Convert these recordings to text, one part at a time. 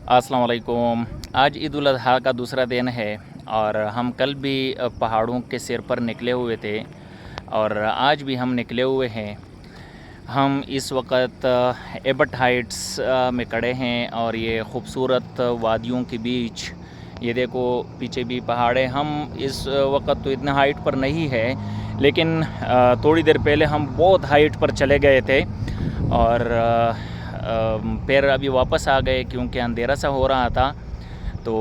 अस्सलाम वालेकुम। आज ईद उल अज़हा का दूसरा दिन है और हम कल भी पहाड़ों के सिर पर निकले हुए थे और आज भी हम निकले हुए हैं। हम इस वक्त एबट हाइट्स में खड़े हैं और ये ख़ूबसूरत वादियों के बीच ये देखो पीछे भी पहाड़ है। हम इस वक्त तो इतना हाइट पर नहीं है, लेकिन थोड़ी देर पहले हम बहुत हाइट पर चले गए थे और फिर अभी वापस आ गए क्योंकि अंधेरा सा हो रहा था। तो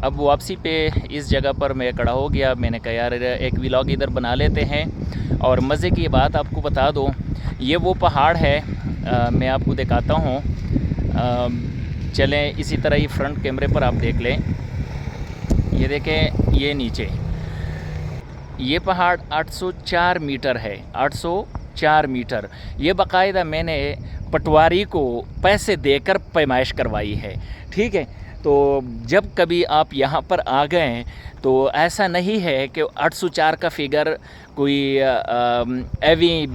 अब वापसी पे इस जगह पर मैं खड़ा हो गया। मैंने कहा यार एक व्लॉग इधर बना लेते हैं। और मज़े की बात आपको बता दूं, ये वो पहाड़ है, मैं आपको दिखाता हूँ। चलें इसी तरह ही फ्रंट कैमरे पर आप देख लें। ये देखें, ये नीचे ये पहाड़ 804 मीटर है। 804 मीटर। ये बाकायदा मैंने पटवारी को पैसे देकर पैमाइश करवाई है, ठीक है। तो जब कभी आप यहाँ पर आ गए तो ऐसा नहीं है कि 804 का फिगर कोई एवी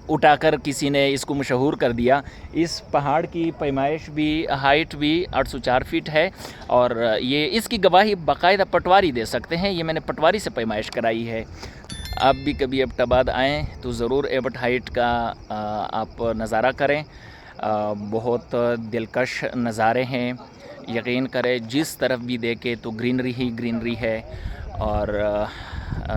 उठाकर किसी ने इसको मशहूर कर दिया। इस पहाड़ की पैमाइश भी, हाइट भी 804 फीट है और ये इसकी गवाही बाकायदा पटवारी दे सकते हैं। ये मैंने पटवारी से पैमाइश कराई है। आप भी कभी एबटाबाद आएँ तो ज़रूर एबट हाइट का आप नज़ारा करें। बहुत दिलकश नज़ारे हैं, यकीन करें। जिस तरफ भी देखें तो ग्रीनरी ही ग्रीनरी है और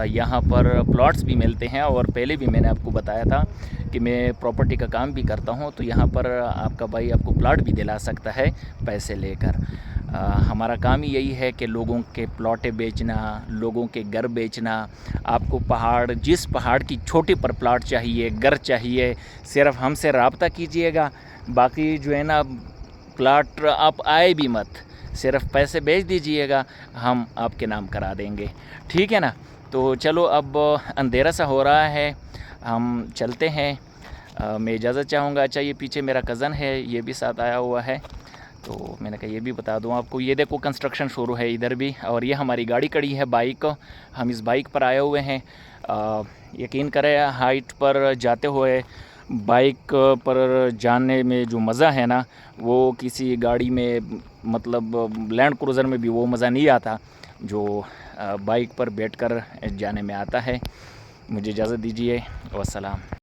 यहाँ पर प्लॉट्स भी मिलते हैं। और पहले भी मैंने आपको बताया था कि मैं प्रॉपर्टी का काम भी करता हूँ, तो यहाँ पर आपका भाई आपको प्लॉट भी दिला सकता है पैसे लेकर। हमारा काम ही यही है कि लोगों के प्लॉटें बेचना, लोगों के घर बेचना। आपको पहाड़, जिस पहाड़ की छोटी पर प्लॉट चाहिए, घर चाहिए, सिर्फ हमसे रब्ता कीजिएगा। बाकी जो है ना, प्लॉट आप आए भी मत, सिर्फ पैसे भेज दीजिएगा, हम आपके नाम करा देंगे, ठीक है ना। तो चलो अब अंधेरा सा हो रहा है, हम चलते हैं। मैं इजाज़त चाहूँगा। अच्छा, ये पीछे मेरा कज़न है, ये भी साथ आया हुआ है, तो मैंने कहा ये भी बता दूं आपको। ये देखो कंस्ट्रक्शन शुरू है इधर भी, और ये हमारी गाड़ी खड़ी है, बाइक। हम इस बाइक पर आए हुए हैं। यकीन करें, हाइट पर जाते हुए बाइक पर जाने में जो मज़ा है ना, वो किसी गाड़ी में, मतलब लैंड क्रूज़र में भी वो मज़ा नहीं आता जो बाइक पर बैठकर जाने में आता है। मुझे इजाज़त दीजिए। वस्सलाम।